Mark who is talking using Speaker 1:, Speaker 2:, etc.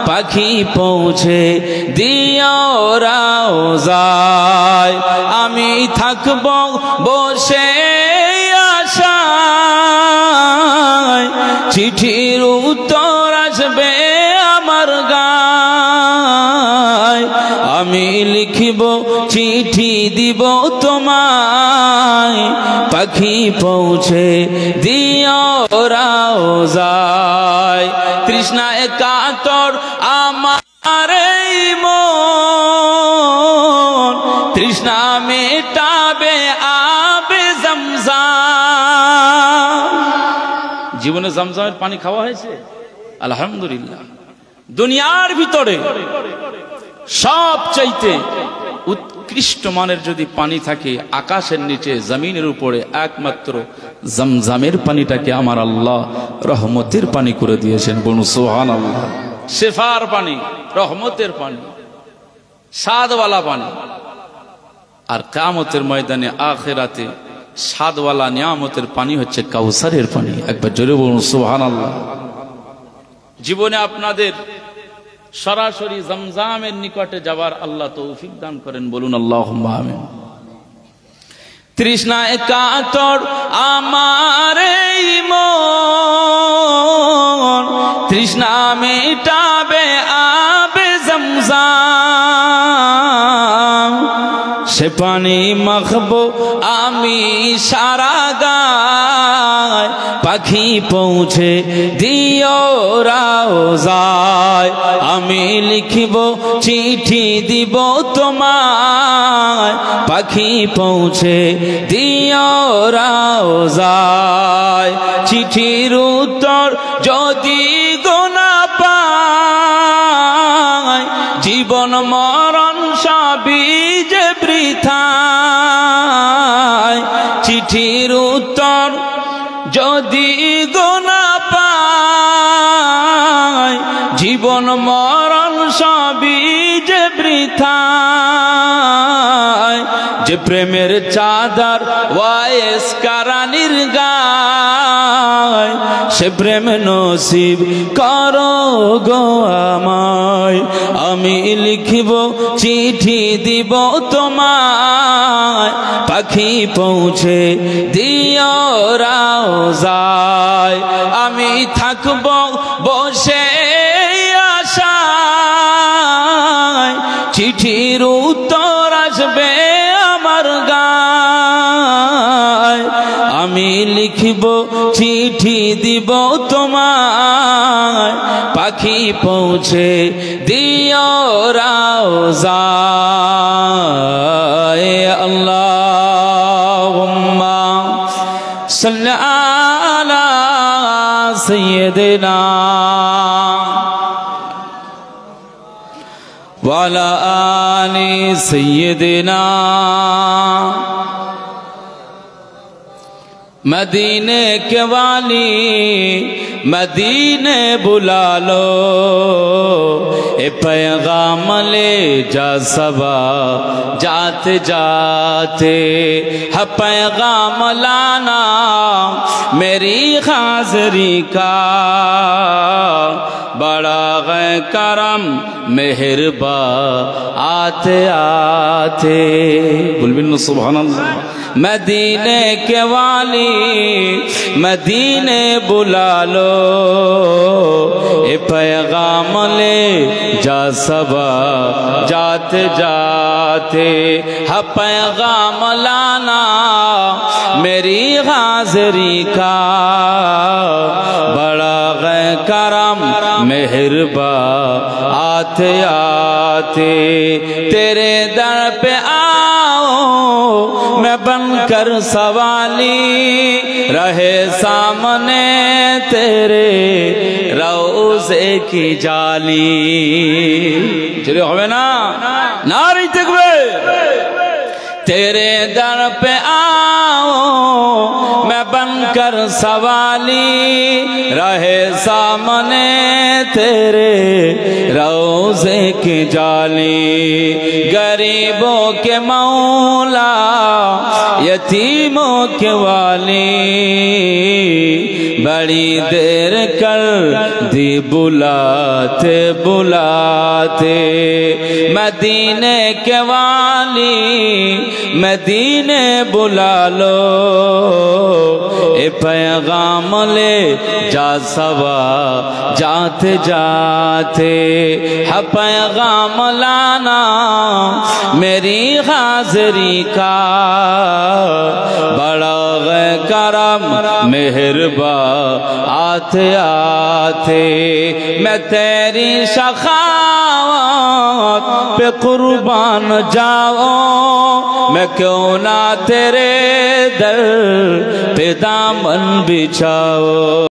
Speaker 1: পাখি পৌঁছে দিও রওজায় আমি থাকব বসে আশায় চিঠির উত্তর আসবে আমার গায় আমি লিখিব চিঠি দিব তোমায় পাখি পৌঁছে দিও রওজায় তৃষ্ণায় কাতর আমার এই মন তৃষ্ণা মেটাবে আবে জমজম জীবনে জমজমের পানি খাওয়া হয়েছে আলহামদুলিল্লাহ দুনিয়ার ভিতরে সবচাইতে উৎকৃষ্ট মানের যদি পানি থাকে আকাশের নিচে জমিনের উপরে একমাত্র জমজমের পানিটাকে আমার আল্লাহ রহমতের পানি করে দিয়েছেন বলুন সুবহানাল্লাহ শেফার পানি রহমতের পানি স্বাদওয়ালা পানি আর কিয়ামতের ময়দানে আখিরাতে স্বাদওয়ালা নিয়ামতের পানি হচ্ছে কাউসারের পানি একবার জোরে বলুন সুবহানাল্লাহ জীবনে আপনাদের সরাসরি জমজমের নিকটে যাবার আল্লাহ তৌফিক দান করেন বলুন আল্লাহুম্মা আমিন তৃষ্ণায় কাতর আমার এই মন তৃষ্ণা মেটাবে আবে জমজম সে পানি মাখবো আমি সারা গায় পাখি পৌঁছে দিও রওজায় আমি লিখিব চিঠি দিব তোমায় পাখি পৌঁছে দিও রওজায় চিঠির উত্তর যদি গোনা পায় জীবন মরণ সবই যে বৃথায় চিঠির উত্তর যদি গোনা পায় জীবন মরণ সবই যে বৃথায় যে প্রেমের চাদর ওয়াইস কারানির গায় সে প্রেম নসিব করো গো আমায় আমি লিখিব চিঠি দিব তোমায় পাখি পৌঁছে দিও রওজায় আমি থাকব বসে আশায় চিঠির উত্তর আসবে আমার গায় আমি লিখিব চিঠি দিব তোমায় পাখি পৌঁছে দিও রওজায় আল্লাহুম্মা সাল্লি আলা সাইয়্যিদিনা ওয়া আলা আলি সাইয়্যিদিনা मदीने के वाली मदीने बुला लो ए पैगाम ले जा सबा जाते जाते है पैगाम लाना मेरी हाज़री का बड़ा है करम मेहरबा आते आते बोलबिन सुभानअल्लाह मदीने के वाली मदीने बुला लो ए पैगाम ले जा सबा जाते जाते है पैगाम लाना मेरी हाज़री का बड़ा है करम मेहरबा आते आते तेरे दर पे आओ मैं बनकर सवाली रहे सामने तेरे रोज़े की जाली चलिए होवे ना नारी तकबीर तेरे दर पे आओ मैं बनकर सवाली रहे सामने तेरे रोज़े की जाली गरीबों के मौला यतीमों के वाली बड़ी देर कर دی بلاتے بلاتے مدینے کے والی مدینے بلا لو اے پیغام لے جا سوا جاتے جاتے ہے پیغام لانا میری حاضری کا بڑا کرم مہربان آتے آتے میں تیری شخاوت پہ قربان جاؤں میں کیوں نہ تیرے در پہ دامن بچھاؤں